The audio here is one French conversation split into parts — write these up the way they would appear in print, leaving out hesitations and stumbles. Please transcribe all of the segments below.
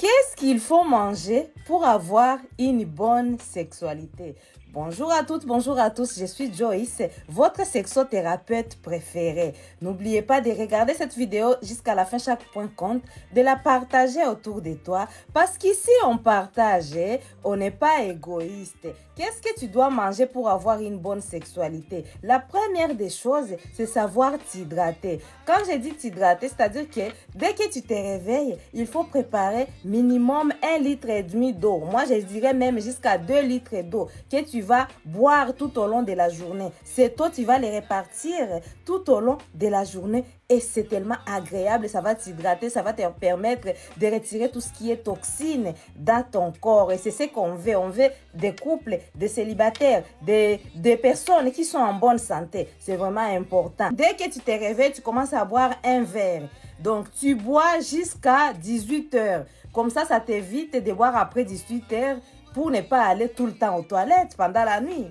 Qu'est-ce qu'il faut manger pour avoir une bonne sexualité? Bonjour à toutes, bonjour à tous, je suis Joyce, votre sexothérapeute préférée. N'oubliez pas de regarder cette vidéo jusqu'à la fin, chaque point compte, de la partager autour de toi, parce qu'ici on partage, on n'est pas égoïste. Qu'est-ce que tu dois manger pour avoir une bonne sexualité? La première des choses, c'est savoir t'hydrater. Quand je dis t'hydrater, c'est-à-dire que dès que tu te réveilles, il faut préparer minimum 1,5 litre d'eau. Moi, je dirais même jusqu'à 2 litres d'eau que tu vas boire tout au long de la journée. Cette eau, tu vas les répartir tout au long de la journée et c'est tellement agréable. Ça va t'hydrater, ça va te permettre de retirer tout ce qui est toxine dans ton corps. Et c'est ce qu'on veut. On veut des couples, des célibataires, des personnes qui sont en bonne santé. C'est vraiment important. Dès que tu te réveilles, tu commences à boire un verre. Donc, tu bois jusqu'à 18 heures. Comme ça t'évite de boire après 18 heures pour ne pas aller tout le temps aux toilettes pendant la nuit.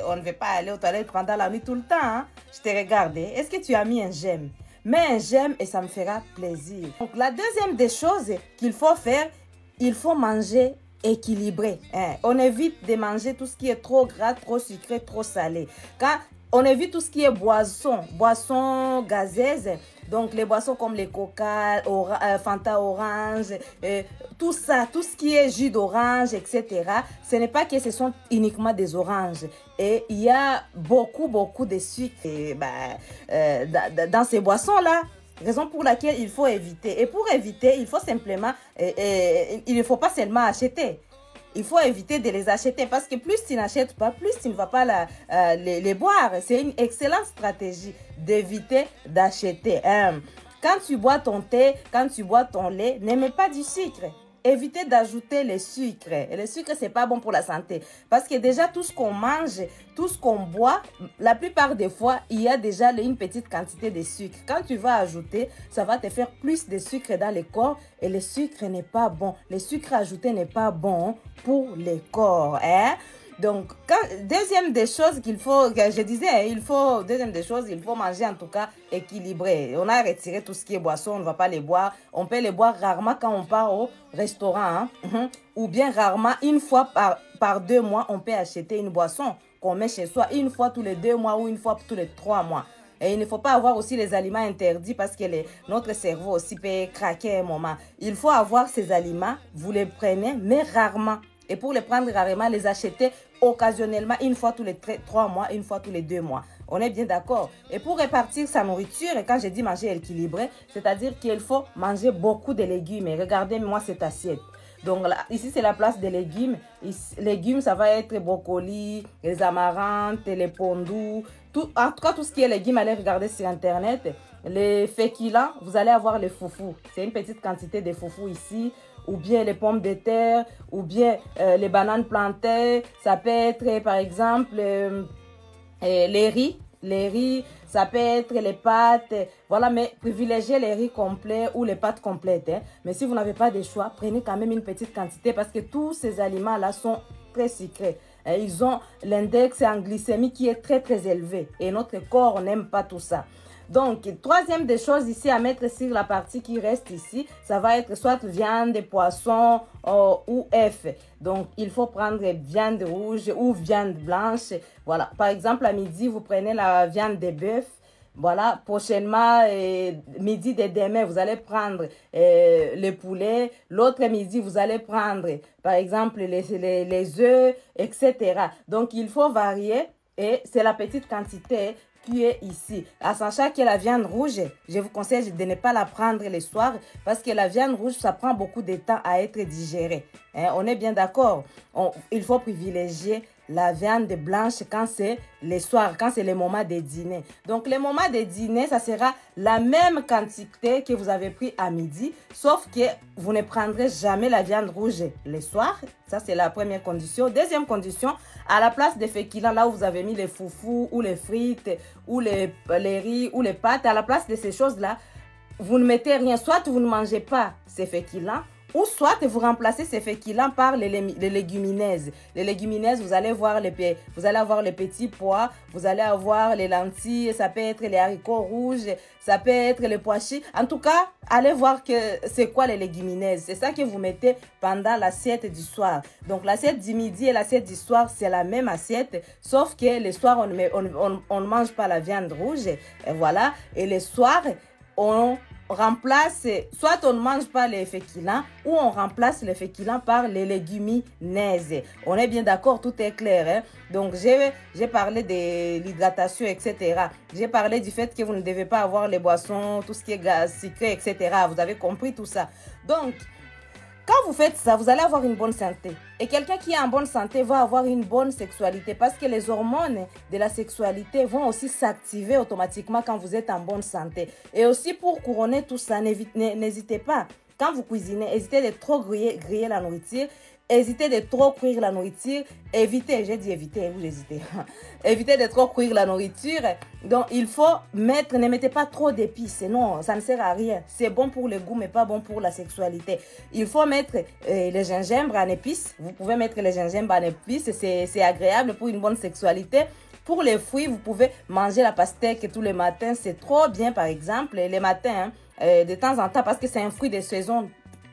On ne veut pas aller aux toilettes pendant la nuit tout le temps. Hein? Je t'ai regardé. Est-ce que tu as mis un j'aime? Mets un j'aime et ça me fera plaisir. Donc, la deuxième des choses qu'il faut faire, il faut manger équilibré. Hein? On évite de manger tout ce qui est trop gras, trop sucré, trop salé. Quand on évite tout ce qui est boissons gazeuses. Donc, les boissons comme les Coca, Fanta orange, tout ça, tout ce qui est jus d'orange, etc. Ce n'est pas que ce sont uniquement des oranges. Et il y a beaucoup de sucre dans ces boissons-là. Raison pour laquelle il faut éviter. Et pour éviter, il faut simplement, il ne faut pas seulement acheter. Il faut éviter de les acheter parce que plus tu n'achètes pas, plus tu ne vas pas les boire. C'est une excellente stratégie d'éviter d'acheter. Quand tu bois ton thé, quand tu bois ton lait, n'aimez pas du sucre. Évitez d'ajouter les sucres. Et le sucre, ce n'est pas bon pour la santé. Parce que déjà, tout ce qu'on mange, tout ce qu'on boit, la plupart des fois, il y a déjà une petite quantité de sucre. Quand tu vas ajouter, ça va te faire plus de sucre dans le corps. Et le sucre n'est pas bon. Le sucre ajouté n'est pas bon pour le corps. Hein? Donc, deuxième des choses qu'il faut, je disais, deuxième des choses, il faut manger en tout cas équilibré. On a retiré tout ce qui est boisson, on ne va pas les boire. On peut les boire rarement quand on part au restaurant. Hein? Ou bien rarement, une fois par 2 mois, on peut acheter une boisson qu'on met chez soi une fois tous les 2 mois ou une fois tous les 3 mois. Et il ne faut pas avoir aussi les aliments interdits parce que notre cerveau aussi peut craquer un moment. Il faut avoir ces aliments, vous les prenez, mais rarement. Et pour les prendre rarement, les acheter occasionnellement, une fois tous les 3 mois, une fois tous les 2 mois. On est bien d'accord. Et pour répartir sa nourriture, et quand je dis manger équilibré, c'est-à-dire qu'il faut manger beaucoup de légumes. Et regardez-moi cette assiette. Donc là, ici, c'est la place des légumes. Légumes, ça va être brocoli, les amarantes, les pondous. En tout cas, tout ce qui est légumes, allez regarder sur Internet. Les féculents, vous allez avoir les foufous. C'est une petite quantité de foufous ici. Ou bien les pommes de terre, ou bien les bananes plantées. Ça peut être, par exemple, les riz. Les riz, ça peut être les pâtes. Voilà, mais privilégiez les riz complets ou les pâtes complètes. Hein. Mais si vous n'avez pas de choix, prenez quand même une petite quantité parce que tous ces aliments-là sont très sucrés. Ils ont l'index en glycémie qui est très élevé. Et notre corps n'aime pas tout ça. Donc, troisième des choses ici à mettre sur la partie qui reste ici, ça va être soit viande, poisson ou œuf. Donc, il faut prendre viande rouge ou viande blanche. Voilà. Par exemple, à midi, vous prenez la viande de bœuf. Voilà. Prochainement, midi de demain, vous allez prendre le poulet. L'autre midi, vous allez prendre, par exemple, les œufs, etc. Donc, il faut varier et c'est la petite quantité qui est ici. À sachant que la viande rouge, je vous conseille de ne pas la prendre le soir parce que la viande rouge, ça prend beaucoup de temps à être digérée. Hein, on est bien d'accord. Il faut privilégier la viande blanche quand c'est le soir, quand c'est le moment de dîner. Donc, le moment de dîner, ça sera la même quantité que vous avez pris à midi, sauf que vous ne prendrez jamais la viande rouge le soir. Ça, c'est la première condition. Deuxième condition, à la place des féculents, là où vous avez mis les foufous ou les frites ou les riz ou les pâtes, à la place de ces choses-là, vous ne mettez rien. Soit vous ne mangez pas ces féculents, Ou soit vous remplacez ces féculents par les légumineuses. Les légumineuses, vous allez avoir les petits pois, vous allez avoir les lentilles, ça peut être les haricots rouges, ça peut être les pois chiches. En tout cas, allez voir que c'est quoi les légumineuses. C'est ça que vous mettez pendant l'assiette du soir. Donc l'assiette du midi et l'assiette du soir, c'est la même assiette, sauf que le soir, on ne mange pas la viande rouge. Et voilà. Et le soir, on remplace, soit on ne mange pas les féculents ou on remplace les féculents par les légumineuses. On est bien d'accord, tout est clair. Hein? Donc, j'ai parlé de l'hydratation, etc. J'ai parlé du fait que vous ne devez pas avoir les boissons, tout ce qui est gaz, sucré, etc. Vous avez compris tout ça. Donc, quand vous faites ça, vous allez avoir une bonne santé. Et quelqu'un qui est en bonne santé va avoir une bonne sexualité parce que les hormones de la sexualité vont aussi s'activer automatiquement quand vous êtes en bonne santé. Et aussi pour couronner tout ça, n'hésitez pas, quand vous cuisinez, évitez de trop griller la nourriture. Évitez de trop cuire la nourriture. Évitez, j'ai dit évitez, vous hésitez. Évitez de trop cuire la nourriture. Donc, il faut mettre, ne mettez pas trop d'épices. Non, ça ne sert à rien. C'est bon pour le goût, mais pas bon pour la sexualité. Il faut mettre le gingembre en épices. Vous pouvez mettre le gingembre en épices. C'est agréable pour une bonne sexualité. Pour les fruits, vous pouvez manger la pastèque tous les matins. C'est trop bien, par exemple, les matins, de temps en temps, parce que c'est un fruit de saison.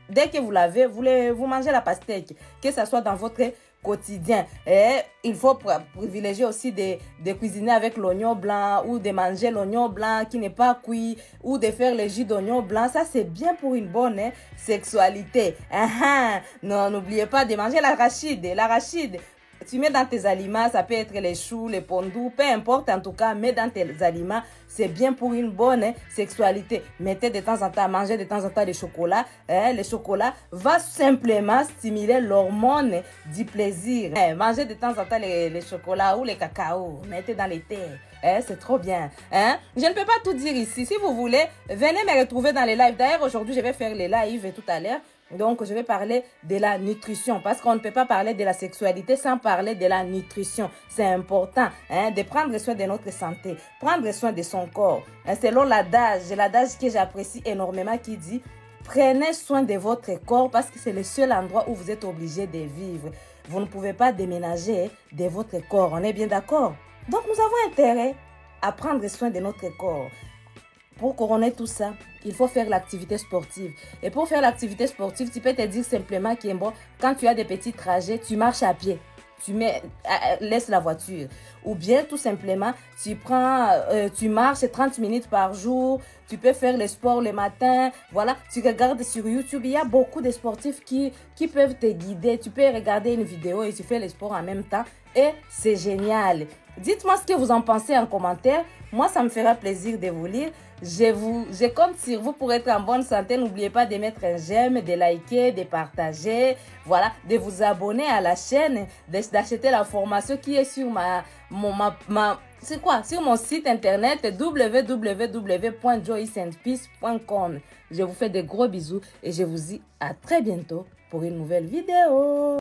Dès que vous l'avez, vous mangez la pastèque, que ce soit dans votre quotidien. Et il faut privilégier aussi de cuisiner avec l'oignon blanc ou de manger l'oignon blanc qui n'est pas cuit ou de faire le jus d'oignon blanc. Ça, c'est bien pour une bonne sexualité. Non, n'oubliez pas de manger l'arachide. L'arachide, tu mets dans tes aliments, ça peut être les choux, les pondous, peu importe en tout cas, mets dans tes aliments, c'est bien pour une bonne sexualité. Mettez de temps en temps, mangez de temps en temps des chocolats. Le chocolat va simplement stimuler l'hormone du plaisir. Mangez de temps en temps les chocolats ou les cacao, mettez dans les thés. C'est trop bien. Je ne peux pas tout dire ici. Si vous voulez, venez me retrouver dans les lives. D'ailleurs, aujourd'hui, je vais faire les lives tout à l'heure. Donc, je vais parler de la nutrition parce qu'on ne peut pas parler de la sexualité sans parler de la nutrition. C'est important de prendre soin de notre santé, prendre soin de son corps. Selon l'adage que j'apprécie énormément qui dit « Prenez soin de votre corps parce que c'est le seul endroit où vous êtes obligé de vivre. Vous ne pouvez pas déménager de votre corps. » On est bien d'accord? Donc, nous avons intérêt à prendre soin de notre corps. Pour couronner tout ça, il faut faire l'activité sportive. Et pour faire l'activité sportive, tu peux te dire simplement que bon, quand tu as des petits trajets, tu marches à pied. Laisse la voiture. Ou bien tout simplement, tu marches 30 minutes par jour. Tu peux faire le sport le matin. Voilà, tu regardes sur YouTube. Il y a beaucoup de sportifs qui peuvent te guider. Tu peux regarder une vidéo et tu fais le sport en même temps. Et c'est génial. Dites-moi ce que vous en pensez en commentaire. Moi, ça me fera plaisir de vous lire. Je compte sur vous pour être en bonne santé. N'oubliez pas de mettre un j'aime, de liker, de partager. Voilà, de vous abonner à la chaîne, d'acheter la formation qui est sur sur mon site internet www.joyceandpeace.com. Je vous fais de gros bisous et je vous dis à très bientôt pour une nouvelle vidéo.